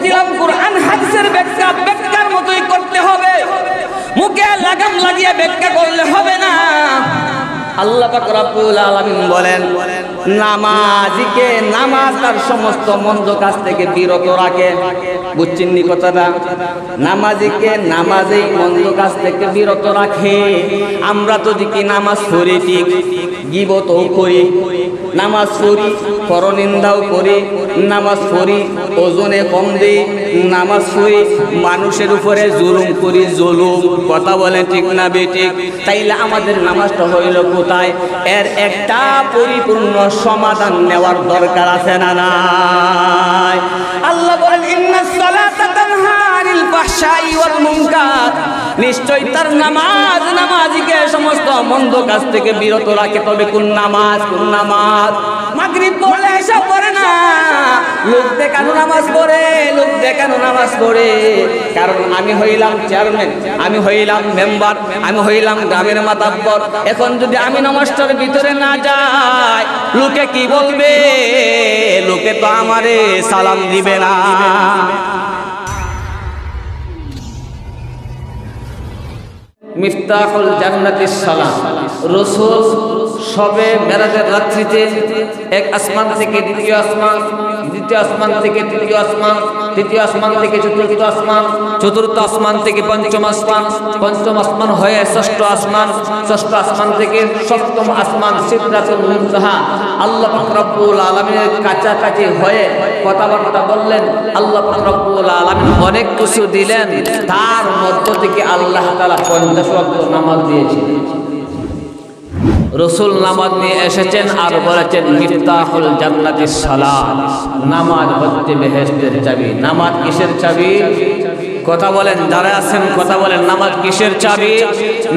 বলেছিলাম কোরআন হাদিসের ব্যাখ্যার মতোই করতে হবে, মুখে লাগাম লাগিয়ে ব্যাখ্যা করলে হবে না। আল্লাহ পাক রব্বুল আলামিন বলেন, নামাজিকে নামাজ তার সমস্ত মন্দ কাজ থেকে বিরত রাখে। বুঝছেন নি কথাটা? নামাজিকে নামাজেই মন্দ কাজ থেকে বিরত রাখে। আমরা তো দেখি নামাজ পড়ি, ঠিক গীবতও করি, নামাজ পড়ি পরনিন্দাও করি, নামাজ পড়ি ওজনে কম দিই, নামাজ পড়ি মানুষের উপরে জুলুম করি, জুলুম। কথা বলেন ঠিক না বেঠিক? তাইলে আমাদের নামাজটা হইল কোথায়? এর একটা পরিপূর্ণ সমাধান নেওয়ার দরকার আছে না নাই? আল্লাহ বলেন, ইন্নাস সালাতা তানহা আনিল ফাহশাই ওয়াল মুনকার, নিশ্চয় তার নামাজ নামাজিকে সমস্ত মন্দ কাজ থেকে বিরত রাখে। তবে কোন নামাজ? কোন নামাজ? মাগরিব পড়লে এসা পড়ে না, লোক দেখানো নামাজ পড়ে, লোক দেখানো নামাজ পড়ে। কারণ আমি হইলাম চেয়ারম্যান, আমি হইলাম মেম্বার, আমি হইলাম গ্রামের মাতাব্বর। এখন যদি আমি নামাজটার ভিতরে না যাই, লোকে কি বলবে? লোকে তো আমারে সালাম দিবে না। মিফতাহুল জান্নাতিস সালাম। রাসূল সবে মেরাজের রাত্রিতে এক আসমান থেকে দ্বিতীয় আসমান, দ্বিতীয় আসমান থেকে তৃতীয় আসমান, তৃতীয় আসমান থেকে চতুর্থ আসমান, চতুর্থ আসমান থেকে পঞ্চম আসমান, পঞ্চম আসমান হয়ে ষষ্ঠ আসমান, ষষ্ঠ আসমান থেকে সপ্তম আসমান সিদরাতুল মুনতাহা আল্লাহ পাক রব্বুল আলামিনের কাছাকাছি হয়ে কথাবার্তা বললেন। আল্লাহ পাক রব্বুল আলামিন অনেক কিছু দিলেন, তার মধ্য থেকে আল্লাহ তাআলা 50 ওয়াক্ত নামাজ দিয়েছিলেন। রাসূল নামাজ নিয়ে এসেছেন আর বলেছেন, মিফতাহুল জান্নাতিস সালাত, নামাজ হচ্ছে বেহেশতের চাবি। নামাজ কিসের চাবি? কথা বলেন, যারা আছেন কথা বলেন, নামাজ কিসের চাবি?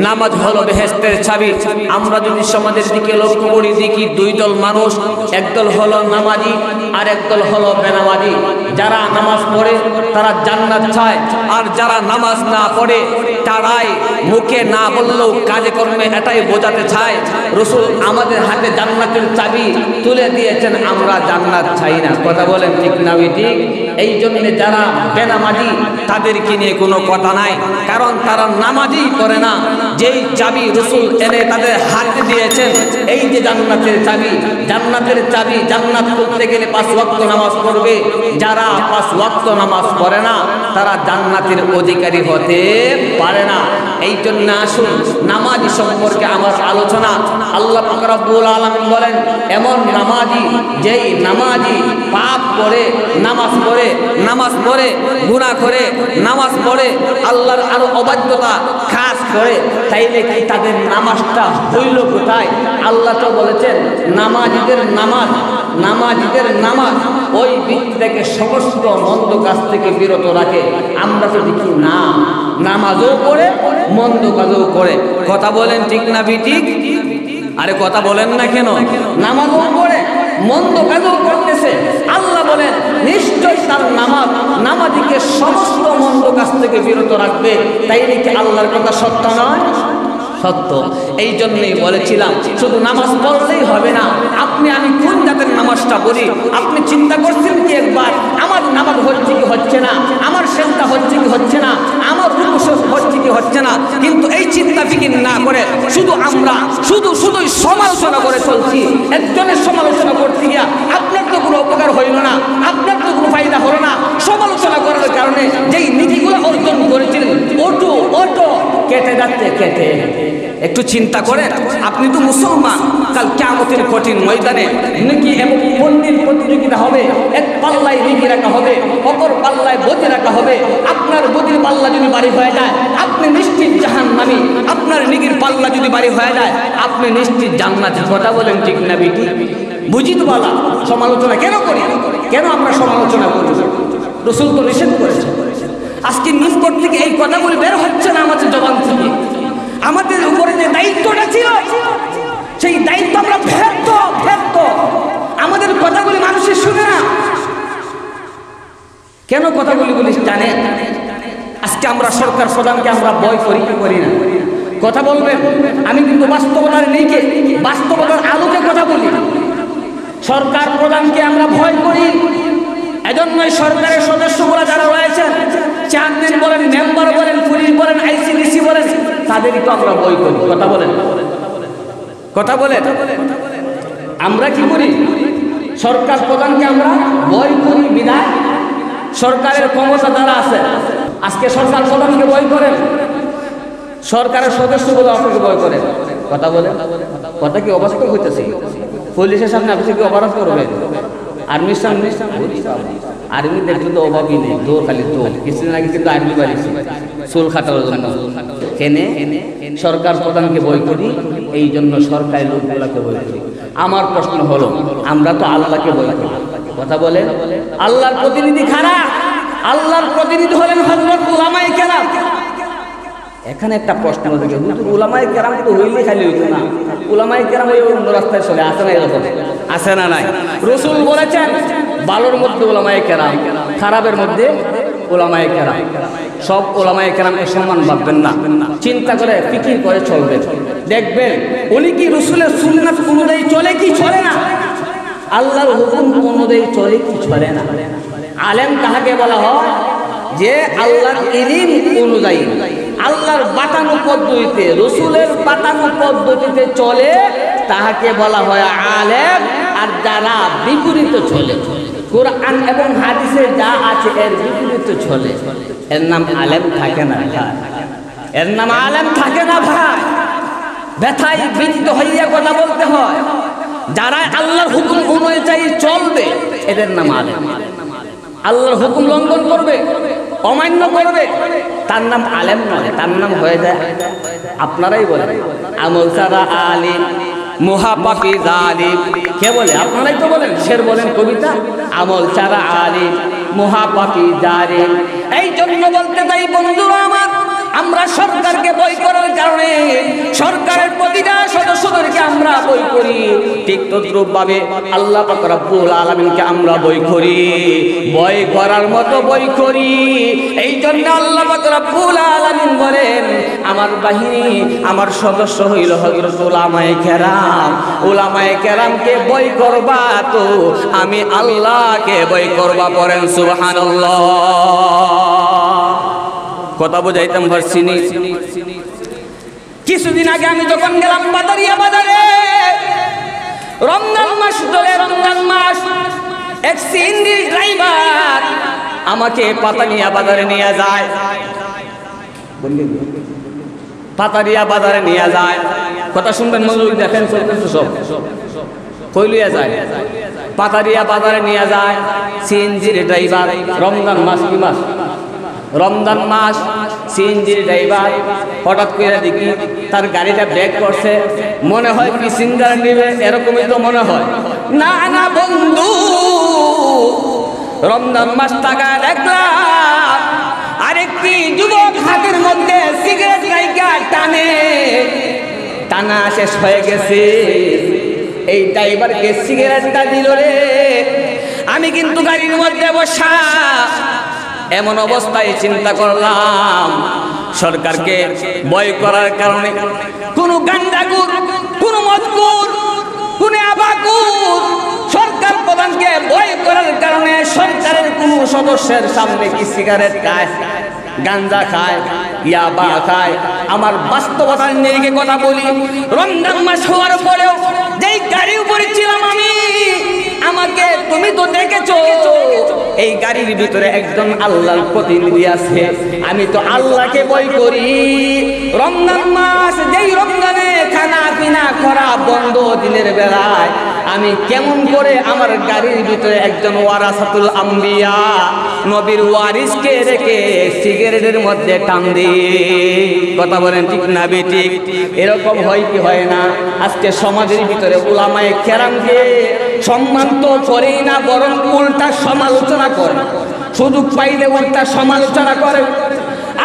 নামাজ হলো বেহেশতের চাবি। আমরা যদি সমাজের দিকে লক্ষ্য করি, দেখি দুই দল মানুষ, একদল হলো নামাজি আর একদল হলো বেনামাজি। যারা নামাজ পড়ে তারা জান্নাত চায়, আর যারা নামাজ না পড়ে তারাই মুখে না বললেও কাজে কর্মে এটাই বোঝাতে চায় রাসূল আমাদের হাতে জান্নাতের চাবি তুলে দিয়েছেন, আমরা জান্নাত চাই না। কথা বলেন ঠিক না ঠিক? এই জন্য যারা বেনামাজি তাদেরকে নিয়ে কোনো কথা নাই, কারণ তারা নামাজই পড়ে না। যেই চাবি রাসূল এনে তাদের হাতে দিয়েছেন, এই যে জান্নাতের চাবি, জান্নাতের চাবি, জান্নাত করতে গেলে 5 ওয়াক্ত নামাজ পড়বে। যারা 5 ওয়াক্ত নামাজ পড়ে না তারা জান্নাতের অধিকারী হতে পারে না। এই জন্য আসুন নামাজি সম্পর্কে আমার আলোচনা। আল্লাহ পাক রব্বুল আলামিন বলেন, এমন নামাজি যেই নামাজি পাপ করে নামাজ পড়ে, নামাজ পড়ে গুনাহ করে, নামাজ পড়ে আল্লাহর আরো অবাধ্যতা কাজ করে, তাইলে কি তাদের নামাজটা হইল কোথায়? আল্লাহ তো বলেছেন নামাজিদের নামাজ, নামাজিদের নামাজ ওই ব্যক্তি থেকে সমস্ত মন্দ কাজ থেকে বিরত রাখে। আমরা তো দেখি না, নামাজও পড়ে মন্দ কাজও করে। কথা বলেন ঠিক না ঠিক? আরে কথা বলেন না কেন? নামাজও পড়ে মন্দ কাজও করতেছে। আল্লাহ বলেন নিশ্চয় তার নামাজ নামাজিকে সমস্ত মন্দ কাজ থেকে বিরত রাখবে। তাইলে কি আল্লাহর কথা সত্য নয়? সত্য। এই জন্যই বলেছিলাম শুধু নামাজ পড়লেই হবে না, আপনি আমি কোন জাতের নামাজটা পড়ি আপনি চিন্তা করছেন কি একবার? আমার নামাজ হচ্ছে কি হচ্ছে না, আমার সেজদা হচ্ছে কি হচ্ছে না, আমার রুকু হচ্ছে কি হচ্ছে না। কিন্তু এই চিন্তা ফিকির না করে শুধু আমরা শুধুই সমালোচনা করে চলছি। একজনের সমালোচনা করতে গিয়া আপনার তো কোনো উপকার হইল না, আপনার তো কোনো ফায়দা হলো না। সমালোচনা করার কারণে যেই নীতিগুলো অর্জন করেছিলেন ওটো কেটে যাচ্ছে, কেটে। একটু চিন্তা করেন, আপনি তো মুসলমান, কাল কিয়ামতের কঠিন ময়দানে নেকি এবং পুণ্যের প্রতিযোগিতা হবে। এক পাল্লায় নেকি রাখা হবে, অপর পাল্লায় বদি রাখা হবে। আপনার বদির পাল্লা যদি বাড়ি হয়ে যায় আপনি নিশ্চিত জাহান্নামী, আপনার নেকির পাল্লা যদি বাড়ি হয়ে যায় আপনি নিশ্চিত জান্নাতি। কথা বলেন ঠিক না বেটি? বুঝি তো বলা সমালোচনা কেন করি? কেন আমরা সমালোচনা করি? রাসূল তো নিষেধ করেছে। আজকে মিম্বর থেকে এই কথাগুলি বের হচ্ছে না আমাদের জবান থেকে। আমাদের উপরে যে দায়িত্বটা ছিল সেই দায়িত্ব আমরা ব্যর্থ। আমাদের কথাগুলি মানুষের শুনে না। কেন কথাগুলি জানে? আজকে আমরা সরকার প্রধানকে আমরা ভয় করি কি করি না? কথা বলবেন, আমি কিন্তু বাস্তবতার নিকে বাস্তবতার আলোকে কথা বলি। সরকার প্রধানকে আমরা ভয় করি, এজন্যই সরকারের সদস্যগুলো যারা রয়েছেন, চেয়ারম্যান বলেন, মেম্বার বলেন, পুলিশ বলেন, আইসিডিসি বলেন, তাদেরই তো আমরা বই করি। কথা বলেন, কথা বলেন। আমরা কি করি? সরকার প্রধানকে আমরা বই করি বিধায় সরকারের ক্ষমতা যারা আছে, আজকে সরকার প্রধানকে বই করেন, সরকারের সদস্যগুলো আপনাকে বই করেন। কথা বলেন, কথা কি অবাস্তব হইতেছে? পুলিশের সামনে আপনি কি অপরাধ করবেন? আর্মির সামনে, আর্মি দেখলে তো অভাবই নেই, দৌড় খালি দৌড়। কিছুদিন আগে কিন্তু আর্মি বাড়িছে চুল খাটার জন্য। কেনে সরকার প্রধানকে বই করি, এই জন্য সরকারি লোকগুলাকে বই করি। আমার প্রশ্ন হলো, আমরা তো আল্লাহকে বই করি। কথা বলেন, আল্লাহর প্রতিনিধি খারাপ, আল্লাহর প্রতিনিধি হলেন হযরত উলামায়ে কেরাম। এখানে একটা প্রশ্ন হতে গেল, উলামায়ে কেরাম তো হইলে খালি হইতো না, উলামায়ে কেরাম ওই অন্য রাস্তায় চলে আসে না, এরকম আসে না? নাই। রাসূল বলেছেন ভালোর মধ্যে উলামায়ে কেরাম, খারাপের মধ্যে উলামায়ে কেরাম। সব উলামায়ে কেরামকে সম্মান ভাববেন না, চিন্তা করে ফিকির করে চলবেন। দেখবেন উনি কি রাসূলের সুন্নাত অনুযায়ী চলে কি চলে না, আল্লাহর হুকুম অনুযায়ী চলে কি চলে না। আলেম কাহাকে বলা হয়? যে আল্লাহর ইলম অনুযায়ী, আল্লাহর বাতানো পদ্ধতিতে, রাসূলের বাতানো পদ্ধতিতে চলে, তাহাকে বলা হয় আলেম। আর যারা বিপরীত চলে, কোরআন এবং হাদিসে যা আছে এর বিপরীত চলে, এর নাম আলেম থাকে না ভাই, এর নাম আলেম থাকে না ভাই। ব্যথায় বিদ্ধ হইয়া কথা বলতে হয়। যারা আল্লাহর হুকুম অনুযায়ী চলবে এদের নাম আলেম। আল্লাহর হুকুম লঙ্ঘন করবে, অমান্য করবে, তার নাম আলেম নয়, তার নাম হয়ে যায়, আপনারাই বলেন, আমল ছাড়া আলিম, মুহাপাপি জালিম। কে বলে? আপনারাই তো বলেন, শের বলেন, কবিতা, আমল ছাড়া আলিম, মুহাপাপি জালিম। এই জন্য বলতে চাই বন্ধুরা আমার, আমরা সরকারকে বই করার কারণে সরকারের প্রতিটা সদস্যদেরকে আমরা বই করি, ঠিক তদ্রূপভাবে আল্লাহ পাক রব্বুল আলামিনকে আমরা বই করি, বই করার মতো বই করি। এই জন্য আল্লাহ পাক রব্বুল আলামিন বলেন, আমার বাহিনী, আমার সদস্য হইল হযরত উলামায়ে কেরাম। উলামায়ে কেরামকে বই করবা তো আমি আল্লাহকে বই করবা। পড়েন সুবহানাল্লাহ। কথা বুঝাইতাম ভার্সিনি। কিছুদিন আগে আমি যখন গেলাম বাদারিয়া বাজারে, রমজান মাস চলে, রমজান মাস, এক সিএনজি ড্রাইভার আমাকে পাতানিয়া বাজারে নিয়ে যায়, পাতারিয়া বাজারে নিয়ে যায়। কথা শুনবেন মজুর, দেখেন চলতেছে সব কইলিয়া যায়। পাতারিয়া বাজারে নিয়ে যায় সিএনজির ড্রাইভার। রমজান মাস, কি মাস? রমজান মাস। সিএনজির ড্রাইভার হঠাৎ করে দেখি তার গাড়িটা ব্রেক করছে, মনে হয় প্যাসেঞ্জার নেবে, এরকমই তো মনে হয়। না না বন্ধু, রমজান মাস টাকা দেখলাম আরেকটি যুবক হাতের মধ্যে সিগারেট রাইখা টানে, টানা শেষ হয়ে গেছে। এই ড্রাইভারকে সিগারেটটা দিল রে, আমি কিন্তু গাড়ির মধ্যে বসা। এমন অবস্থায় চিন্তা করলাম, সরকারকে বয় করার কারণে কোন গান্ডাকুর, কোন মদকুর, কোন আবাকুর সরকার প্রধানকে বয় করার কারণে সরকারের কোন সদস্যের সামনে কি সিগারেট খায়, গাঞ্জা খায়, ইয়াবা খায়। আমার বাস্তবতার নিরিখে কথা বলি, রমজান মাস হওয়ার পরেও যেই গাড়ি উপরে ছিলাম আমি, আমাকে তুমি তো দেখেছো, এই গাড়ির ভিতরে একজন আল্লাহর প্রতিনিধি আছে। আমি তো আল্লাহকে বই করি। রমজান মাস, যেই রমজানে খানা পিনা করা বন্ধ দিনের বেলায়, আমি কেমন করে আমার গাড়ির ভিতরে একজন ওয়ারাসাতুল আম্বিয়া, নবীর ওয়ারিসকে রেখে সিগারেটের মধ্যে টান দিই। কথা বলেন ঠিক না বেঠিক? এরকম হয় কি হয় না? আজকে সমাজের ভিতরে উলামায়ে কেরামকে সম্মান তো করেই না, বরং উল্টা সমালোচনা করে, সুযোগ পাইলে উল্টা সমালোচনা করে।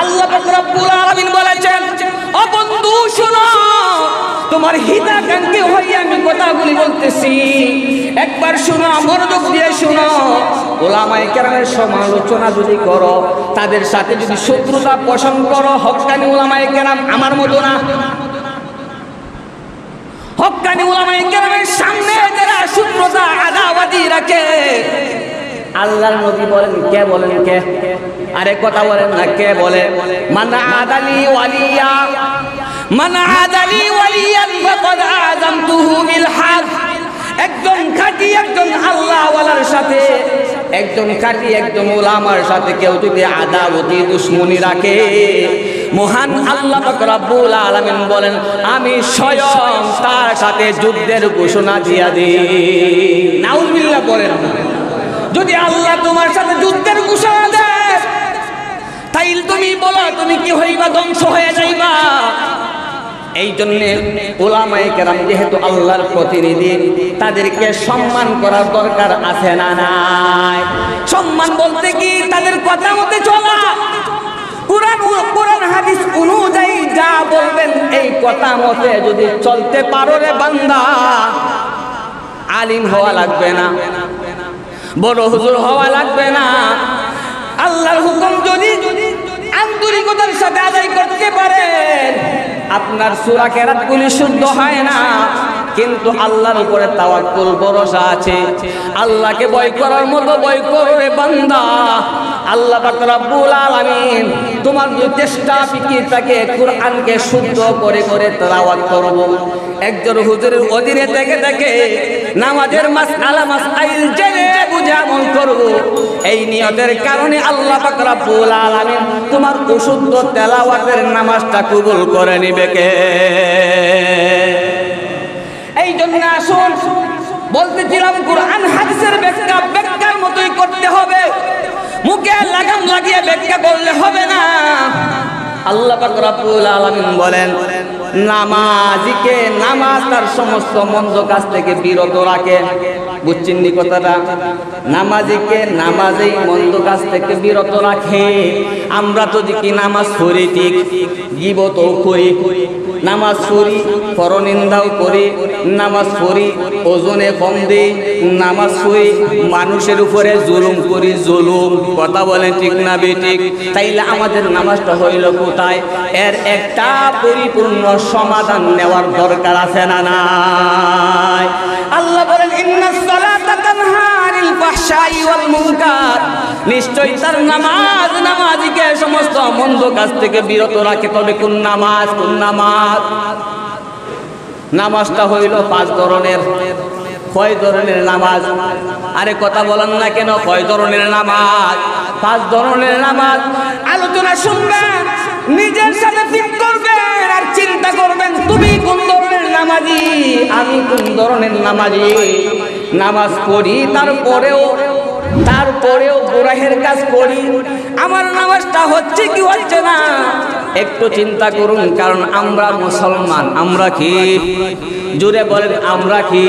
আল্লাহ পাক রব্বুল আলামিন বলেছেন, ও বন্ধু শোনো, তোমার হিতাকাঙ্ক্ষী হয়ে আমি কথাগুলি বলতেছি, একবার শোনো, মনোযোগ দিয়ে শোনো। উলামায়ে কেরামের সমালোচনা যদি করো, তাদের সাথে যদি শত্রুতা পোষণ করো, হক্কানি উলামায়ে কেরাম আমার মতো না। হক্কানি উলামায়ে কেরামের সামনে যারা শত্রুতা আদাওয়াতি রাখে, আল্লাহর নবী বলেন কে বলেন কে? আরে কথা বলেন না, কে বলে? মান আদালি ওয়ালিয়া, মান আদালি ওয়ালিয়ান ফাকাদ আযামতুহু বিল হক। একজন খাঁটি একজন আল্লাহ ওয়ালার সাথে, একজন খাঁটি একজন উলামার সাথে কেউ যদি আদাওয়াতি দুশমনি রাখে, মহান আল্লাহ পাক রব্বুল আলামিন বলেন আমি স্বয়ং তার সাথে যুদ্ধের ঘোষণা দিয়া দিই। নাউজুবিল্লাহ বলেন। যদি আল্লাহ তোমার সাথে যুদ্ধের ঘোষণা দেয়, তাইলে তুমি বলো তুমি কি হইবা? ধ্বংস হয়ে যাইবা। এই জন্য উলামায়ে কেরাম যেহেতু আল্লাহর প্রতিনিধি, তাদেরকে সম্মান করার দরকার আছে না নাই? সম্মান বলতে কি তাদের কথা মতে চলা, কোরআন হাদিস অনুযায়ী যা বলবেন এই কথা মতে যদি চলতে পারো রে বান্দা, আলিম হওয়া লাগবে না, বড় হুজুর হওয়া লাগবে না। আল্লাহর হুকুম যদি আন্তরিকতার সাথে আদায় করতে পারেন, আপনার সূরা কেরাতগুলি শুদ্ধ হয় না, কিন্তু আল্লাহর উপরে তাওয়াক্কুল ভরসা আছে। আল্লাহকে ভয় করার মতো ভয় করো রে বান্দা। আল্লাহ পাক রব্বুল আলামিন তোমার যে চেষ্টা ফিকির থাকে কোরআনকে শুদ্ধ করে করে তেলাওয়াত করব, একজন হুজুরের অধীনে থেকে থেকে নামাজের মাসআলা মাসাইল জেনে বুঝে আমল করব, এই নিয়তের কারণে আল্লাহ পাক রব্বুল আলামিন তোমার অশুদ্ধ তেলাওয়াতের নামাজটা কবুল করে নিবে কে? এই জন্য আসুন বলতেছিলাম কোরআন হাদিসের ব্যাখ্যার মতোই করতে হবে, মুখে লাগাম লাগিয়ে ব্যাখ্যা করলে হবে না। আল্লাহ পাক রব্বুল আলামিন বলেন নামাজিকে নামাজ তার সমস্ত মন্দ কাজ থেকে বিরত রাখে। বুঝছেন নি কথাটা? নামাজিকে নামাজেই মন্দ কাজ থেকে বিরত রাখে। আমরা তো দেখি নামাজ পড়ি ঠিক, গীবতও করি, নামাজ পড়ি পরনিন্দাও করি, নামাজ পড়ি ওজনে কম দিই, নামাজ পড়ি মানুষের উপরে জুলুম করি, জুলুম। কথা বলেন ঠিক না বেঠিক? তাইলে আমাদের নামাজটা হইল কোথায়? এর একটা পরিপূর্ণ সমাধান নেওয়ার দরকার আছে না নাই? আল্লাহ বলেন ইন্নাস সালাতা তানহা আনিল ফাহশাই ওয়াল মুনকার, নিশ্চয়ই তার নামাজ নামাজিকে সমস্ত মন্দ কাজ থেকে বিরত রাখে। তবে কোন নামাজ? কোন নামাজ? নামাজটা হইল 5 ধরনের। কয় ধরনের নামাজ? আরে কথা বলেন না কেন? কয় ধরনের নামাজ? 5 ধরনের নামাজ। আলোচনা শুনবেন, নিজের সাথে ঠিক করবেন আর চিন্তা করবেন তুমি কোন ধরনের নামাজি, আমি কোন ধরনের নামাজি। নামাজ পড়ি তারপরেও গুনাহের কাজ করি, আমার নামাজটা হচ্ছে কি হচ্ছে না একটু চিন্তা করুন। কারণ আমরা মুসলমান। আমরা কি? জোরে বলেন আমরা কি?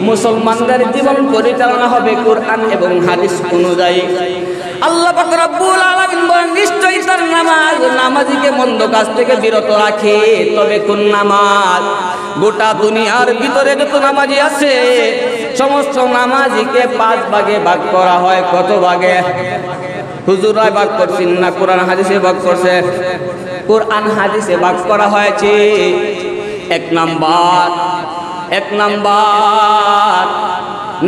মুসলমানদের জীবন পরিচালনা হবে কোরআন এবং হাদিস অনুযায়ী। আল্লাহ পাক রব্বুল আলামিন বলেন নিশ্চয়ই তার নামাজ নামাজিকে মন্দ কাজ থেকে বিরত রাখে। তবে কোন নামাজ? গোটা দুনিয়ার ভিতরে যত নামাজি আছে সমস্ত নামাজিকে 5 ভাগে ভাগ করা হয়। কত ভাগে? হুজুররা ভাগ করছেন না, কোরআন হাদিসে ভাগ করছে। কোরআন হাদিসে ভাগ করা হয়েছে। 1 নাম্বার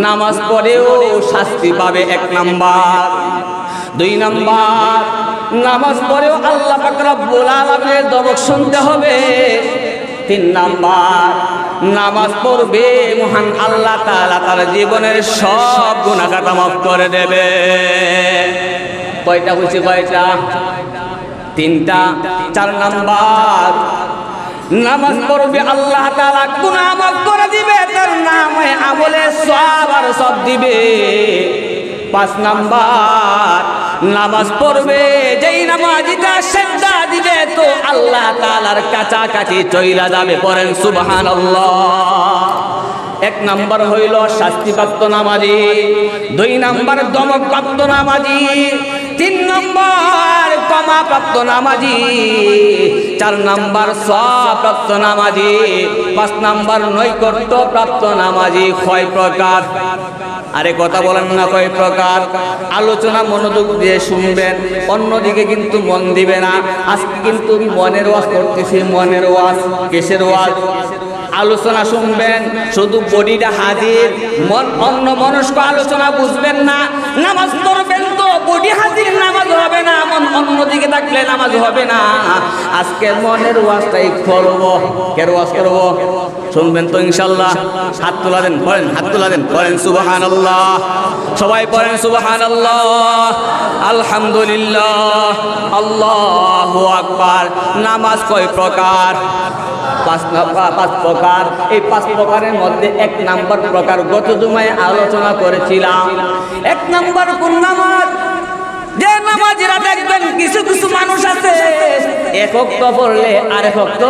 নামাজ পড়েও শাস্তি পাবে, 1 নাম্বার। 2 নাম্বার নামাজ পড়েও আল্লাহ পাক রব্বুল আলামিনের দরদ শুনতে হবে। 3 নাম্বার নামাজ পড়বে মহান আল্লাহ তাআলা তার জীবনের সব গুনাহ খাতা মাফ করে দেবে। কয়টা হইছে? কয়টা? 3টা। 4 নাম্বার নামাজ পড়বে আল্লাহ তাআলা গুনাহ মাফ করে দিবে, তার নামে আমলে সওয়াব আর সব দিবে। 5 নাম্বার নামাজ পড়বে যেই নামাজিটা সিজদা দিবে তো আল্লাহ তাআলার কাছাকাছি চইলা যাবে। পড়েন সুবহানাল্লাহ। 1 নাম্বার হইল শাস্তিপ্রাপ্ত নামাজি, 2 নাম্বার দমকপ্রাপ্ত নামাজি, 3 নাম্বার ক্ষমাপ্রাপ্ত নামাজি, 4 নাম্বার সওয়াবপ্রাপ্ত নামাজি, 5 নাম্বার নৈকট্যপ্রাপ্ত নামাজি। কয় প্রকার? আরে কথা বলেন না কয় প্রকার? আলোচনা মনোযোগ দিয়ে শুনবেন, অন্যদিকে কিন্তু মন দিবে না। আজকে কিন্তু মনের ওয়াজ করতেছি। মনের ওয়াজ কিসের ওয়াজ? আলোচনা শুনবেন, শুধু বডিটা হাজির, মন অন্য মনস্ক আলোচনা বুঝবেন না। নামাজ পড়বেন তো বডি হাজির, নামাজ হবে না, মন অন্যদিকে থাকলে নামাজ হবে না। আজকে মনের ওয়াজটাই করব। কেন ওয়াজ করব? শুনবেন তো ইনশাআল্লাহ। হাত তোলা দেন, পড়েন, হাত তোলা দেন, পড়েন সুবহানাল্লাহ, সবাই পড়েন সুবহানাল্লাহ, আলহামদুলিল্লাহ, আল্লাহু আকবার। নামাজ কয় প্রকার? পাঁচ প্রকার। এই 5 প্রকারের মধ্যে 1 নাম্বার প্রকার গত জুমায় আলোচনা করেছিলাম। 1 নাম্বার কোন নামাজ? যে নামাজিরা দেখবেন কিছু কিছু মানুষ আছে 1 ওয়াক্ত পড়লে আর 1 ওয়াক্ত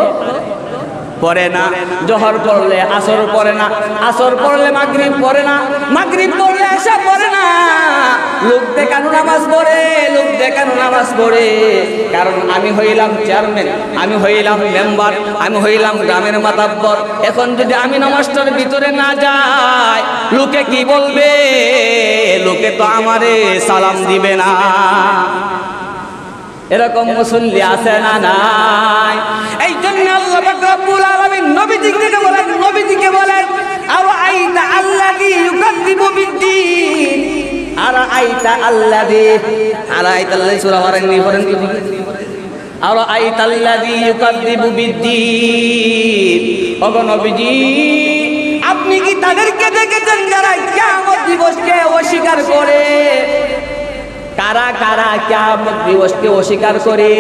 পড়ে না। জোহর পড়লে আসর পড়ে না, আসর পড়লে মাগরিব পড়ে না, মাগরিব পড়লে এশা পড়ে না। লোক দেখানো নামাজ পড়ে, লোক দেখানো নামাজ পড়ে। কারণ আমি হইলাম চেয়ারম্যান, আমি হইলাম মেম্বার, আমি হইলাম গ্রামের মাতাব্বর। এখন যদি আমি নামাজটার ভিতরে না যাই, লোকে কি বলবে? লোকে তো আমারে সালাম দিবে না। এরকম মুসল্লি আছে না নাই? এই জন্য আল্লাহ পাক রব্বুল আলামিন নবীজিকে বলেন, নবীজিকে বলেন আরাআইতা আল্লাযী ইউকাযযিবু বিদ্দীন, আরাআইতা আল্লাযী, আরাআইতা আল্লাযী সূরা ওয়ারানি পড়েন কি? আরাআইতা আল্লাযী ইউকাযযিবু বিদ্দীন। ওগো নবীজি, আপনি কি তাদেরকে দেখেছেন যারা কিয়ামত দিবসকে অস্বীকার করে? কারা কারা কিয়ামত দিবসকে অস্বীকার করে?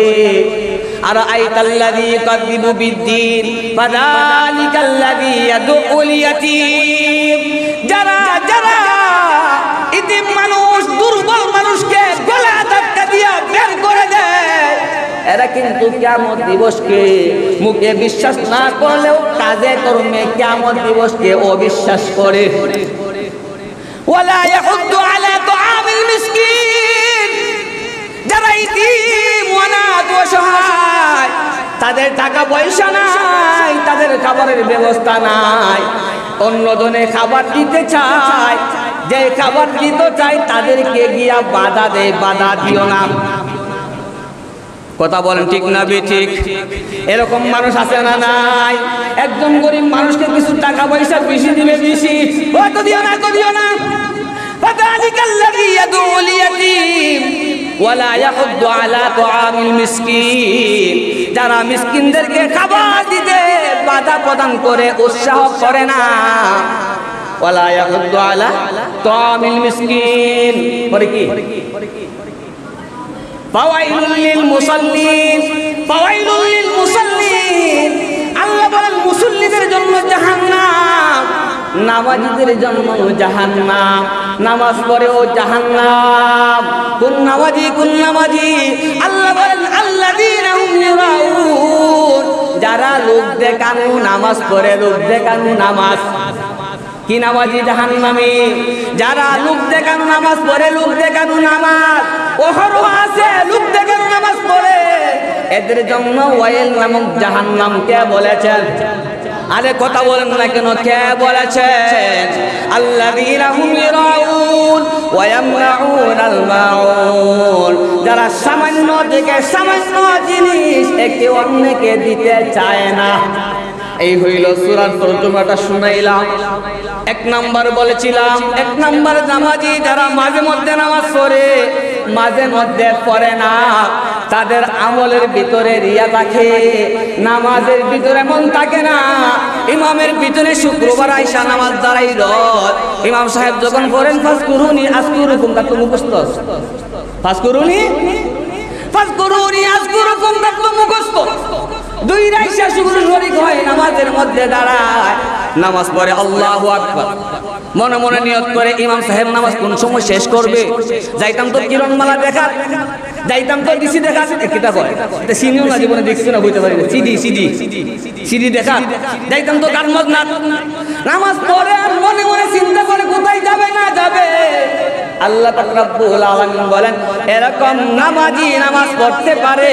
আর আইতাল্লাযী ইউকাযযিবু বিদ্দীন ফাযালিকাল্লাযী ইয়াদউল ইয়াতীম। যারা যারা ইতিম মানুষ, দুর্বল মানুষকে গলা ধাক্কা দিয়া বের করে দেয়, এরা কিন্তু কিয়ামত দিবসকে মুখে বিশ্বাস না করলেও কাজে কর্মে কিয়ামত দিবসকে অবিশ্বাস করে। ওয়ালা ইয়াহুদ্দু আলা তুআমিল মিসকিন। যারা ইতিম অনাথ অসহায়, তাদের টাকা পয়সা নাই, তাদের খাবারের ব্যবস্থা নাই, অন্যজনে খাবার দিতে চায়, যে খাবার দিতে চায় তাদেরকে গিয়া বাধা দেয়, বাধা দিও না। কথা বলেন ঠিক না ঠিক? এরকম মানুষ আছে না নাই? একজন গরিব মানুষকে কিছু টাকা পয়সা বেশি দিবে, বেশি তো দিও না, তো দিও না। ফাযালিকাল্লাযী ইয়াদউল ইয়াতীম ওয়ালা ইয়াহুদ্দু আলা তুআমিল মিসকিন। যারা মিসকিনদেরকে খাবার দিতে বাধা প্রদান করে, উৎসাহ করে না। ওয়ালা ইয়াহুদ্দু আলা তুআমিল মিসকিন। পরে কি? ফাওয়াইলুল লিল মুসাল্লিন, ফাওয়াইলুল লিল মুসাল্লিন। আল্লাহ বলেন মুসল্লিদের জন্য জাহান্নাম, নামাজীদের জন্য জাহান্নাম। নামাজ পড়েও জাহান্নাম। কোন নামাজি, কোন নামাজি? আল্লাহ বলেন আল্লাযীনা হুম ইউরাউন। যারা লোক দেখানো নামাজ পড়ে, লোক দেখানো নামাজ। কি নামাজি জাহান্নামী? যারা লোক দেখানো নামাজ পড়ে, লোক দেখানো নামাজ ওহরও আছে, লোক দেখানো নামাজ পড়ে, এদের জন্য ওয়াইল নামক জাহান্নাম কে বলেছেন? আরে কথা বলেন না কেন? কে বলেছেন? আল্লাযীনা হুম ইউরাউন ওয়া ইয়ামনাউনাল মাউন। যারা সামান্য থেকে সামান্য জিনিস একে অন্যকে দিতে চায় না। এই হইল সূরার তরজমাটা শুনাইলাম। 1 নাম্বার বলেছিলাম, 1 নাম্বার নামাজি যারা মাঝে মধ্যে নামাজ পড়ে, মাঝে মধ্যে পড়ে না, তাদের আমলের ভিতরে রিয়া থাকে, নামাজের ভিতরে মন থাকে না। ইমামের ভিতরে শুক্রবার আইসা নামাজ দাঁড়াইল, ইমাম সাহেব যখন পড়েন ফাজকুরুনি আযকুরুকুম, তা তো মুখস্থ। ফাজকুরুনি ফাজকুরুনি আযকুরুকুম, তা তো মুখস্থ। 2 রাইসা শুকর শরীক হয়, নামাজের মধ্যে দাঁড়ায়, নামাজ পড়ে আল্লাহু আকবার। মনে মনে নিয়ত করে ইমাম সাহেব নামাজ কোন সময় শেষ করবে। যাইতাম তো কিরণমালা দেখা, যাইতাম তো ডিসি দেখা। কিটা কয় এটা সিনিও না, জীবনে দেখছি না, বুঝতে পারি না। সিডি সিডি সিডি দেখা। যাইতাম তো গান মজনা। নামাজ পড়ে আর মনে মনে চিন্তা করে কোথায় যাবে না যাবে। আল্লাহ পাক রব্বুল আলামিন বলেন এরকম নামাজি নামাজ পড়তে পারে,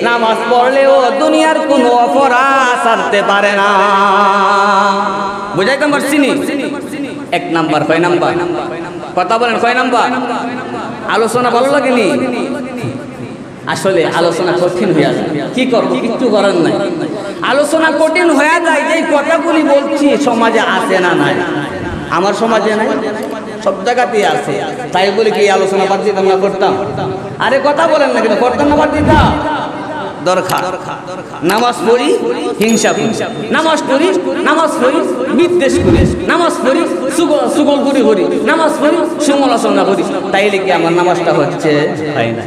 নামাজ পড়লেও দুনিয়ার কোনো অপরাধ ছাড়তে পারে না। বুঝাইতে পারছি নি? 1 নাম্বার। কয় নাম্বার? কথা বলেন, কয় নাম্বার? আলোচনা ভালো লাগেনি? আসলে আলোচনা কঠিন হয়ে আছে, কি করবো, কিচ্ছু করার নাই। আলোচনা কঠিন হয়ে যায় যে কথাগুলি বলছি সমাজে আছে না নাই? আমার সমাজে নাই, সব জায়গাতেই আছে। তাই বলে কি আলোচনা বাদ দিতাম না, করতাম? আরে কথা বলেন না কেন, করতাম না বাদ দিতাম? দরকার নামাজ পড়ি হিংসা করি, নামাজ পড়ি বিদ্বেষ করি, নামাজ পড়ি সুগল করি করি, নামাজ পড়ি সমালোচনা করি। তাইলে কি আমার নামাজটা হচ্ছে? হয় না।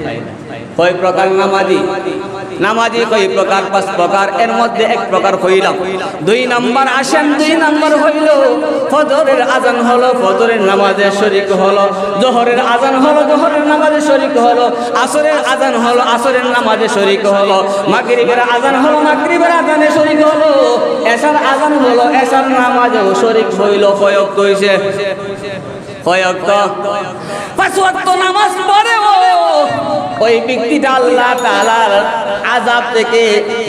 কয় প্রকার নামাজি? নামাজি কয় প্রকার? 5 প্রকার। এর মধ্যে 1 প্রকার হইলাম। 2 নাম্বার আসেন, 2 নাম্বার হইল ফজরের আজান হলো, ফজরের নামাজে শরীক হলো, জোহরের আজান হলো, জোহরের নামাজে শরীক হলো, আসরের আজান হলো, আসরের নামাজে শরীক হলো, মাগরিবের আজান হলো, মাগরিবের আজানে শরীক হলো, এশার আজান হলো, এশার নামাজেও শরীক হইল। কয়ক কইছে? কয়ক? 5 ওয়াক্ত নামাজ পড়েও ওই ব্যক্তিটা আল্লাহ তাআলার আযাব থেকে,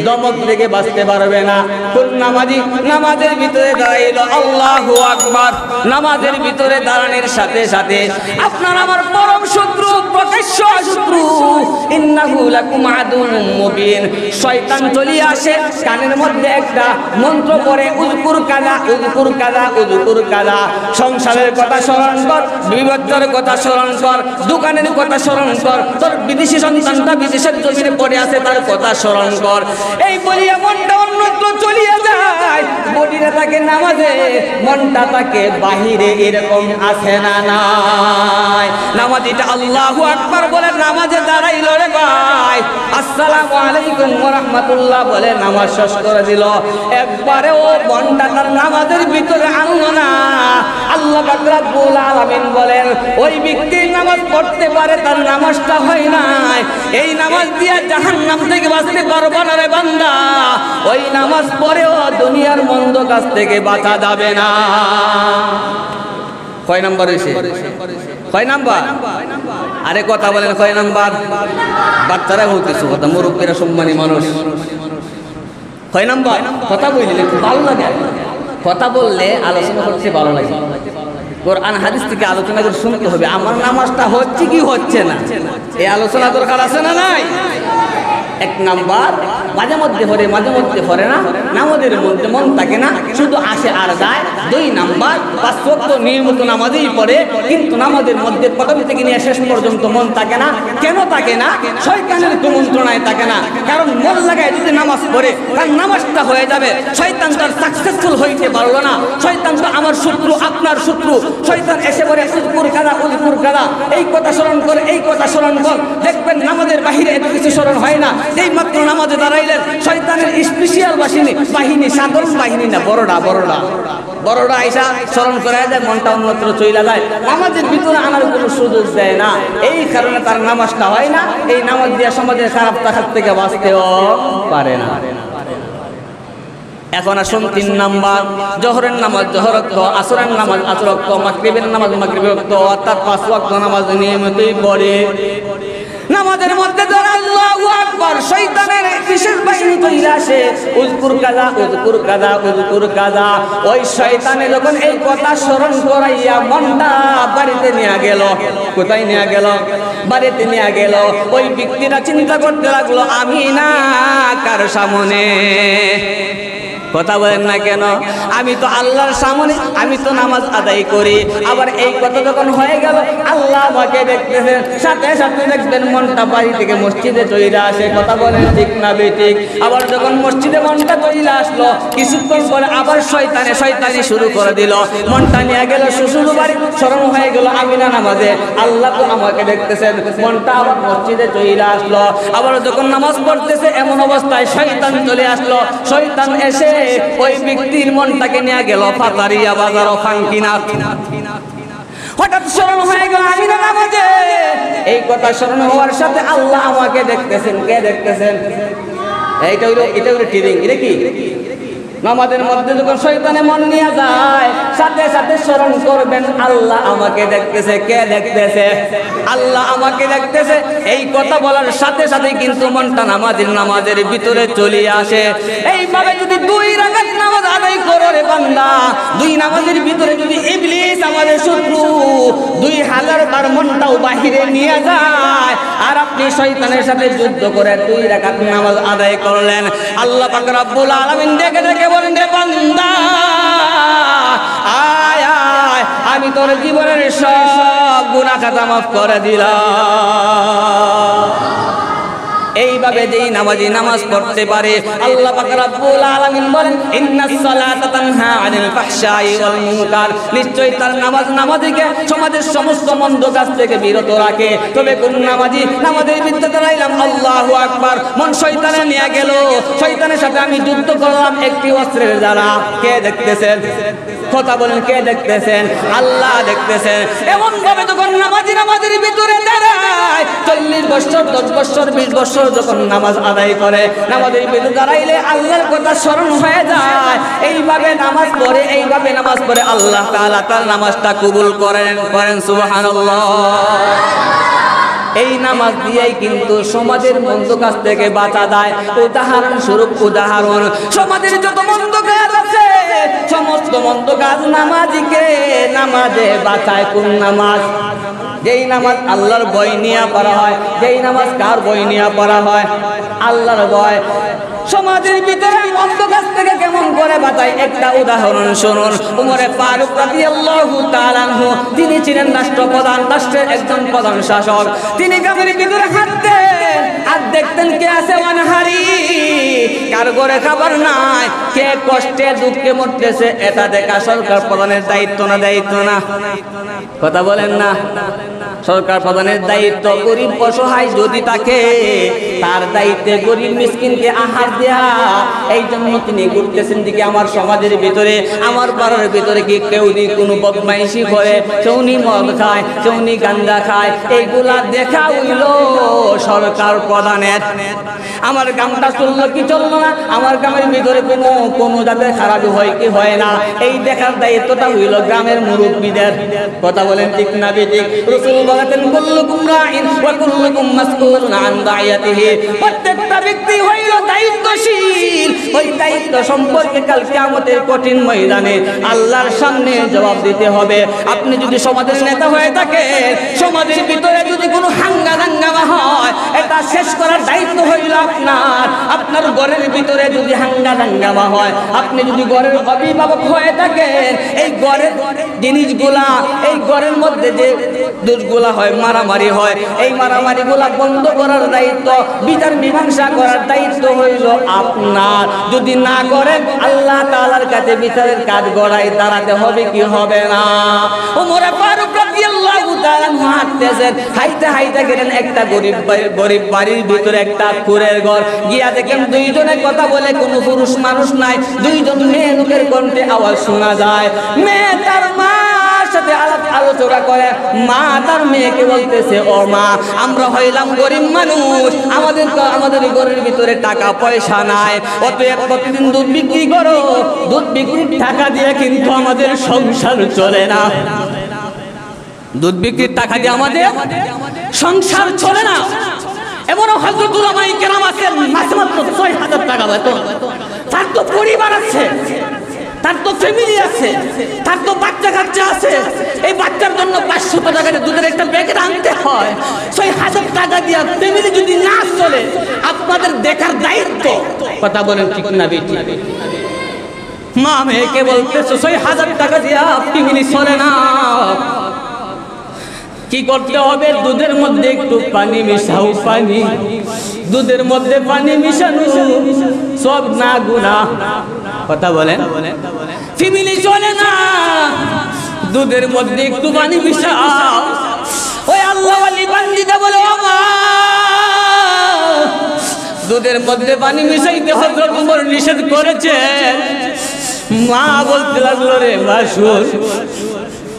দমক থেকে বাঁচতে পারবে না। কোন নামাজি নামাজের ভিতরে দাঁড়াইলো আল্লাহু আকবার, নামাজের ভিতরে দাঁড়ানোর সাথে সাথে আপনার আমার পরম শত্রু, প্রকাশ্য শত্রু, ইন্নাহু লাকুম আদুউম মুবিন, শয়তান চলে আসে, কানের মধ্যে একটা মন্ত্র পড়ে, উযকুর কাযা উযকুর কাযা উযকুর কাযা, সংসারের কথা স্মরণ কর, বিবাহের কথা স্মরণ কর, দোকানের কথা স্মরণ কর, তোর বিদেশি সন্তানটা বিদেশের জমিনে পড়ে আছে তার কথা স্মরণ কর। এই বলিয়া মনটা অন্যত্র চলিয়া যায়, বডিটা তাকে নামাজে, মনটা তাকে বাহিরে। এরকম আছে না নাই? নামাজিটা আল্লাহু আকবার বলে নামাজে দাঁড়াইল রে ভাই, আসসালামু আলাইকুম ওয়া রাহমাতুল্লাহ বলে নামাজ শেষ করে দিল, একবারে ও মনটা তার নামাজের ভিতরে আনলো না। আল্লাহ পাক রব্বুল আলামিন বলেন ওই ব্যক্তি নামাজ পড়তে পারে, তার নামাজটা হয় নাই, এই নামাজ দিয়া জাহান্নাম থেকে বাঁচতে পারবে না রে বান্দা। ওই নামাজ পড়েও দুনিয়ার মন্দ কাজ থেকে বাঁচা যাবে না। কয় নাম্বার হইছে? কয় নাম্বার? আরে কথা বলেন, কয় নাম্বার? বাচ্চারা বলতেছে কথা, মুরব্বীরা সম্মানী মানুষ। কয় নাম্বার? কথা বললে ভালো লাগে, কথা বললে আলোচনা করতে ভালো লাগে। কোরআন হাদিস থেকে আলোচনা করে শুনতে হবে, আমার নামাজটা হচ্ছে কি হচ্ছে না, এই আলোচনা দরকার আছে না নাই? 1 নাম্বার মাঝে মধ্যে পড়ে, মাঝে মধ্যে পড়ে না, নামাজের মধ্যে মন থাকে না, শুধু আসে আর যায়। 2 নাম্বার 5 ওয়াক্ত নিয়মিত নামাজেই পড়ে, কিন্তু নামাজের মধ্যে প্রথম থেকে নিয়ে শেষ পর্যন্ত মন থাকে না। কেন থাকে না? শয়তানের কুমন্ত্রণায় থাকে না। কারণ মন লাগায় যদি নামাজ পড়ে তার নামাজটা হয়ে যাবে, শয়তান তার সাকসেসফুল হইতে পারলো না। শয়তান তো আমার শত্রু, আপনার শত্রু। শয়তান এসে বলে উযকুর কাযা উযকুর কাযা, এই কথা স্মরণ করে, এই কথা স্মরণ কর। দেখবেন নামাজের বাহিরে এত কিছু স্মরণ হয় না। যেই মাত্র নামাজে দাঁড়াইলেন, শয়তানের স্পেশাল বাহিনী, সাধারণ বাহিনী না, বড়রা আইসা স্মরণ করে দেয়, মনটা অন্যত্র চইলা যায়, নামাজের ভিতরে আনার কোনো সুযোগ দেয় না। এই কারণে তার নামাজটা হয় না। এই নামাজ দিয়ে সমাজের খারাপ তাকাত থেকে বাঁচতেও পারে না। এখন আসুন 3 নাম্বার, জোহরের নামাজ জোহর ওয়াক্ত, আসরের নামাজ আসর ওয়াক্ত, মাগরিবের নামাজ মাগরিব ওয়াক্ত, অর্থাৎ 5 ওয়াক্ত নামাজ নিয়মিতই পড়ে। নামাজের মধ্যে যারা আল্লাহু আকবার, শয়তানের বিশেষ বাহিনী চলে আসে, উযকুর কাযা উযকুর কাযা উযকুর কাযা। ওই শয়তানে যখন এই কথা স্মরণ করাইয়া মনটা বাড়িতে নিয়ে গেল, কোথায় নিয়ে গেল? বাড়িতে নিয়ে গেল। ওই ব্যক্তিরা চিন্তা করতে লাগলো, আমি না কার সামনে, কথা বলেন না কেন, আমি তো আল্লাহর সামনে, আমি তো নামাজ আদায় করি। আবার এই কথা যখন হয়ে গেল, আল্লাহ আমাকে দেখতেছেন, সাথে সাথে দেখবেন মনটা বাড়ি থেকে মসজিদে চলে আসে। কথা বলেন ঠিক না বেঠিক? আবার যখন মসজিদে মনটা চলে আসলো, কিছুক্ষণ পরে আবার শয়তানি শুরু করে দিল, মনটা নিয়ে গেল শ্বশুর বাড়ি, স্মরণ হয়ে গেল আমি না নামাজে, আল্লাহ তো আমাকে দেখতেছেন, মনটা আবার মসজিদে চলে আসলো। আবার যখন নামাজ পড়তেছে এমন অবস্থায় শয়তান চলে আসলো, শয়তান এসে ওই ব্যক্তির মনটাকে নিয়ে গেল পাতারিয়া বাজার ও ফাঙ্কিনা। হঠাৎ স্মরণ হয়ে গেল আমি না নামাজে। এই কথা স্মরণ হওয়ার সাথে আল্লাহ আমাকে দেখতেছেন। কে দেখতেছেন? এটা হইলো টিরিং। এটা কি? নামাজের মধ্যে যখন শয়তানে মন নিয়ে যায়, সাথে সাথে স্মরণ করবেন আল্লাহ আমাকে দেখতেছে। কে দেখতেছে? আল্লাহ আমাকে দেখতেছে। এই কথা বলার সাথে সাথে কিন্তু মনটা নামাজের ভিতরে চলে আসে। এইভাবে যদি 2 রাকাত নামাজ আদায় করো রে বান্দা, 2 নামাজের ভিতরে যদি ইবলিস আমাদের শত্রু 2000 বার মনটাও বাহিরে নিয়ে যায়, আর আপনি শয়তানের সাথে যুদ্ধ করে 2 রাকাত নামাজ আদায় করলেন। আল্লাহ পাক রব্বুল আলামিন ডেকে ডেকে বলেন, রে বান্দা আয় আয়, আমি তোর জীবনের সব গুনাহ খাতা মাফ করে দিলাম। এইভাবে যেই নামাজি নামাজ পড়তে পারে আল্লাহ পাক রব্বুল আলামিন বলেন, ইন্নাস সালাতা তানহা আনিল ফাহশাই ওয়াল মুনকার, নিশ্চয়ই তার নামাজিকে সমাজের সমস্ত মন্দ কাজ থেকে বিরত রাখে। তবে কোন নামাজি নামাজের ভিতরে দাঁড়াইলাম, আল্লাহু আকবার, মন শয়তানে নিয়ে গেল, শয়তানের সাথে আমি যুদ্ধ করলাম একটি অস্ত্রের দ্বারা। কে দেখতেছেন? কথা বলেন, কে দেখতেছেন? আল্লাহ দেখতেছেন। এমন ভাবে যখন নামাজি নামাজের ভিতরে দাঁড়ায় 40 বছর 10 বছর 20 বছর যখন নামাজ আদায় করে, নামাজের ভিতরে দাঁড়াইলে আল্লাহর কথা স্মরণ হয়ে যায়। এইভাবে নামাজ পড়ে আল্লাহ তাআলা তার নামাজটা কবুল করেন সুবহানাল্লাহ। এই নামাজ দিয়েই কিন্তু সমাজের মন্দ কাজ থেকে বাঁচা যায়। উদাহরণ, সমাজের যত মন্দ কাজ আছে সমস্ত মন্দ কাজ নামাজে বাঁচায়। কোন নামাজ? যেই নামাজ আল্লাহর ভয় নিয়ে পড়া হয়। যেই নামাজ কার ভয় নিয়ে পড়া হয়? আল্লাহর ভয়। সমাজের ভিতরে মন্দ কাজ থেকে কেমন করে বাঁচায় একটা উদাহরণ শুনুন। উমরে ফারুক রাদিয়াল্লাহু তাআলা আনহু, তিনি ছিলেন রাষ্ট্রপ্রধান, রাষ্ট্রের একজন প্রধান শাসক। তিনি গ্রামের ভিতরে হাঁটতেন আর দেখতেন কে আছে অনাহারি, কার ঘরে খাবার নাই, কে কষ্টে দুঃখে মরতেছে। এটা দেখা সরকার প্রধানের দায়িত্ব না? কথা বলেন না? সরকার প্রধানের দায়িত্ব গরিব অসহায় যদি থাকে তার দায়িত্বে গরিব মিসকিনকে আহার দেয়া। এই জন্য তিনি ঘুরতেছেন দিকে আমার সমাজের ভিতরে, আমার পাড়ার ভিতরে কি কেউ কোনো বদমাইশি করে, কেউনি মদ খায়, কেউনি গাঁজা খায়, এইগুলা দেখা হইল সরকার প্রধানের। আমার গ্রামটা চললো কি চললো না, আমার গ্রামের ভিতরে কোনো যাদের খারাপ হয় কি হয় না, এই দেখার দায়িত্বটা হইল গ্রামের মুরব্বীদের। কথা বলেন ঠিক না বেঠিক? রাসূল বলেছেন, কুল্লুকুম রাইন ওয়া কুল্লুকুম মাসউলুন আন রাইয়াতিহি। প্রত্যেকটা ব্যক্তি হইল দায়িত্বশীল। ওই দায়িত্ব সম্পর্কে কাল কিয়ামতের কঠিন ময়দানে আল্লাহর সামনে জবাব দিতে হবে। আপনি যদি সমাজের নেতা হয়ে থাকেন, সমাজের ভিতরে যদি কোনো হাঙ্গামা হয়, এটা শেষ করার দায়িত্ব হইল আপনার। আপনার ঘরের ভিতরে যদি হাঙ্গামা হয়, আপনি যদি ঘরের অভিভাবক হয়ে থাকেন, এই ঘরের জিনিসগুলা, এই ঘরের মধ্যে যে দোষগুলা হয়, মারামারি হয়, এই মারামারিগুলা বন্ধ করার দায়িত্ব, বিচার মীমাংসা করার দায়িত্ব হইল আপনার। যদি না করেন আল্লাহ তাআলার কাছে বিচারের কাজ গড়ায় দাঁড়াতে হবে কি হবে না? ওমরে ফারুক রাদিয়াল্লাহু তাআলা হাঁটতেছেন, হাইতে গেলেন একটা গরিব বাড়ির ভিতরে একটা কুঁড়ের ঘর। গিয়া দেখেন 2 জনে কথা বলে, কোনো পুরুষ মানুষ নাই, 2 জন মেয়ে লোকের কণ্ঠে আওয়াজ শোনা যায়। মেয়ে তার মার সাথে আলোচনা করে। মা তার মেয়েকে বলতেছে, ও মা, আমরা হইলাম গরিব মানুষ, আমাদের ঘরের ভিতরে টাকা পয়সা নাই, অতএব প্রতিদিন দুধ বিক্রি করো, দুধ বিক্রির টাকা দিয়ে কিন্তু আমাদের সংসার চলে না। দুধ বিক্রির টাকা দিয়ে আমাদের সংসার চলে না। এমন হযরত উলামায়ে কেরাম আছেন, মাসে মাত্র 6000 টাকা বেতন, তার তো পরিবার আছে, তার তো ফ্যামিলি আছে, তার তো বাচ্চা কাচ্চা আছে। এই বাচ্চার জন্য 500 টাকা দুধের একটা প্যাকেট আনতে হয়। 6000 টাকা দিয়ে ফ্যামিলি যদি না চলে, আপনাদের দেখার দায়িত্ব। কথা বলেন ঠিক না বেটি? মা মেয়েকে বলতেছে 6000 টাকা দিয়ে ফ্যামিলি চলে না। কি করতে হবে? দুধের মধ্যে একটু পানি মিশাও। পানি, দুধের মধ্যে পানি মিশানো সব না গুনাহ। কথা বলেন, ফ্যামিলি চলে না, দুধের মধ্যে একটু পানি মিশাও। ওই আল্লাহ ওয়ালি বান্দিটা বলে, ও মা, দুধের মধ্যে পানি মিশাইতে হযরত ওমর নিষেধ করেছেন। মা বলতে লাগলো, রে বাসুর,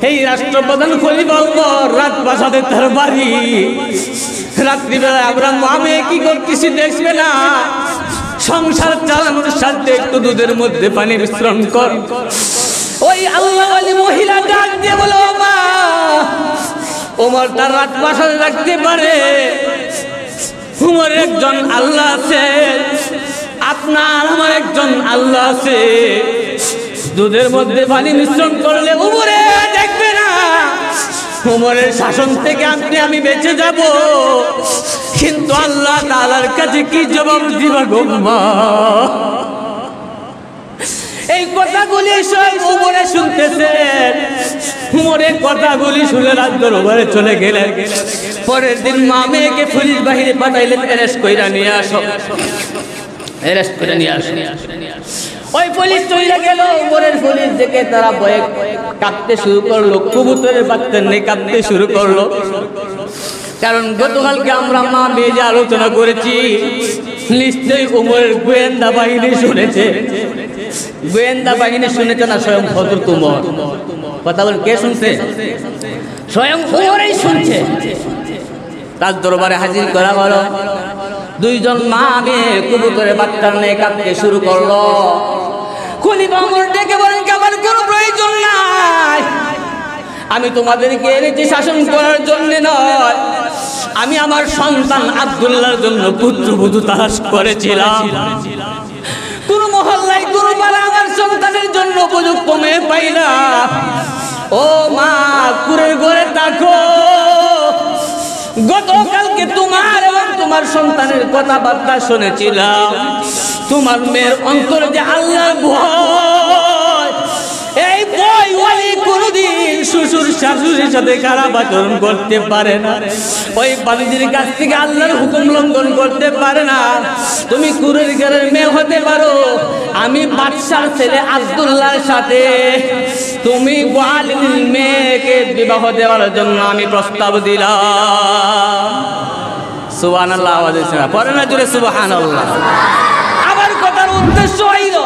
এই রাষ্ট্রপ্রধান খলিফা ওমর রাত বাসাতে তার বাড়ি, রাত্রিবেলা আমরা মা মেয়ে কি করতেছি দেখবে না, সংসার চালানোর সাথে একটু দুধের মধ্যে পানি মিশ্রণ কর। ওই আল্লাহ ওয়ালি মহিলা ডাক দিয়ে বলো, মা, ওমর তার রাত বাসাতে রাখতে পারে, ওমর একজন আল্লাহ আছে, আপনার আমার একজন আল্লাহ আছে। দুধের মধ্যে পানি মিশ্রণ করলে ওমরে দেখবে না, ওমরের শাসন থেকে আমি বেঁচে যাব, কিন্তু তাআলার কাছে কি জবাব দিবা গো মা? এই কথাগুলি সব উমরে শুনতেছেন। উমরের কথাগুলি শুনে রাত দরবারে চলে গেলেন। পরের দিন মা মেয়েকে পুলিশ বাহিরে পাঠাইলেন, অ্যারেস্ট কইরা নিয়ে আসো, অ্যারেস্ট করে নিয়ে আসো। ওই পুলিশ চলে গেল। উমরের পুলিশ দেখে তারা ভয়ে কাঁপতে শুরু করলো, কবুতরের বাচ্চা নিয়ে কাঁপতে শুরু করলো। কারণ গতকালকে আমরা মা মেয়ে যে আলোচনা করেছি, নিশ্চয়ই উমরের গোয়েন্দা বাহিনী শুনেছে। গোয়েন্দা বাহিনী শুনেছে না স্বয়ং হযরত উমর? কথা বলেন, কে শুনছে? স্বয়ং উমরই শুনছে। তার দরবারে হাজির করা হলো। দুইজন মা মেয়ে কবুতরের বাচ্চা নিয়ে কাঁদতে শুরু করলো। খলিফা উমর ডেকে বলেন, কাবার কোনো প্রয়োজন নাই, আমি তোমাদেরকে এনেছি শাসন করার জন্য নয়, আমি আমার সন্তান আব্দুল্লাহর জন্য পুত্রবধূ তালাশ করেছিলাম। কোন মহল্লায় কোন পাড়া আমার সন্তানের জন্য উপযুক্ত মেয়ে পাই না। ও মা, কুড়ে ঘরে থাকো। গতকালকে তোমার এবং তোমার সন্তানের কথাবার্তা শুনেছিলাম। তোমার মেয়ের অন্তরে যে আল্লাহর ভয়, এই ভয় ওই কোনদিন শ্বশুর শাশুড়ির সাথে খারাপ আচরণ করতে পারে না, ওই বালিদের কাছ থেকে আল্লাহর হুকুম লঙ্ঘন করতে পারে না। তুমি কুরের ঘরের মেয়ে হতে পারো, আমি বাদশার ছেলে আব্দুল্লাহর সাথে তুমি ওয়ালিদের মেয়েকে বিবাহ দেওয়ার জন্য আমি প্রস্তাব দিলাম। সুবহানাল্লাহ, আওয়াজ হচ্ছে না? পড়ে না জোরে সুবহানাল্লাহ। আবার কথার উদ্দেশ্য হইল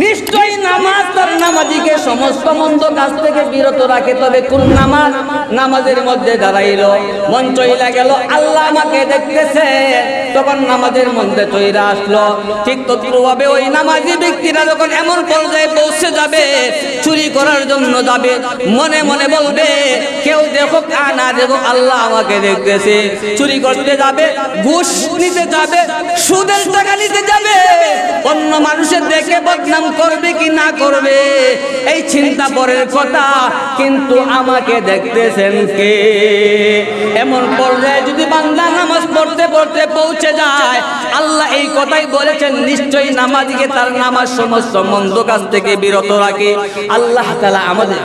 নিশ্চয়ই নামাজ তার নামাজিকে সমস্ত মন্দ কাজ থেকে বিরত রাখে। তবে কোন নামাজ? নামাজের মধ্যে দাঁড়াইল, মন চইলা গেল আল্লাহ আমাকে দেখতেছে, তখন নামাজের মধ্যে চইরা আসলো। ঠিক তদ্রুপভাবে ওই নামাজি ব্যক্তিরা যখন এমন পর্যায়ে পৌঁছে যাবে, চুরি করার জন্য যাবে, মনে মনে বলবে কেউ দেখুক আর না দেখুক আল্লাহ আমাকে দেখতেছে। চুরি করতে যাবে, ঘুষ নিতে যাবে, সুদের টাকা নিতে যাবে, অন্য মানুষের দেখে বদনাম করবে কি না করবে এই চিন্তা পরের কথা, কিন্তু আমাকে দেখতেছেন কে? এমন পর্যায়ে যদি বান্দা নামাজ পড়তে পড়তে পৌঁছে যায়, আল্লাহ এই কথাই বলেছেন, নিশ্চয়ই নামাজিকে তার নামাজ সমস্ত মন্দ কাজ থেকে বিরত রাখে। আল্লাহ তাআলা আমাদের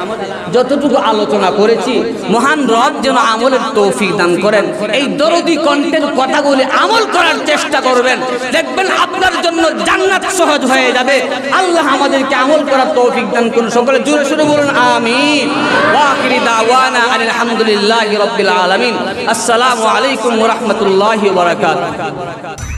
যতটুকু আলোচনা করেছি, মহান রব যেন আমলের তৌফিক দান করেন। এই দরদি কণ্ঠের কথাগুলি আমল করার চেষ্টা করবেন, দেখবেন আপনার জন্য জান্নাত সহজ হয়ে যাবে। আল্লাহ আমাদেরকে আমল করার তৌফিক দান করুন। সকলে জোরে সোরে বলুন আমিন। ওয়া আখিরি দাওয়ানা আলহামদুলিল্লাহি রাব্বিল আলামিন। আসসালামু আলাইকুম ওয়া রাহমাতুল্লাহি ওয়া বারাকাতুহু।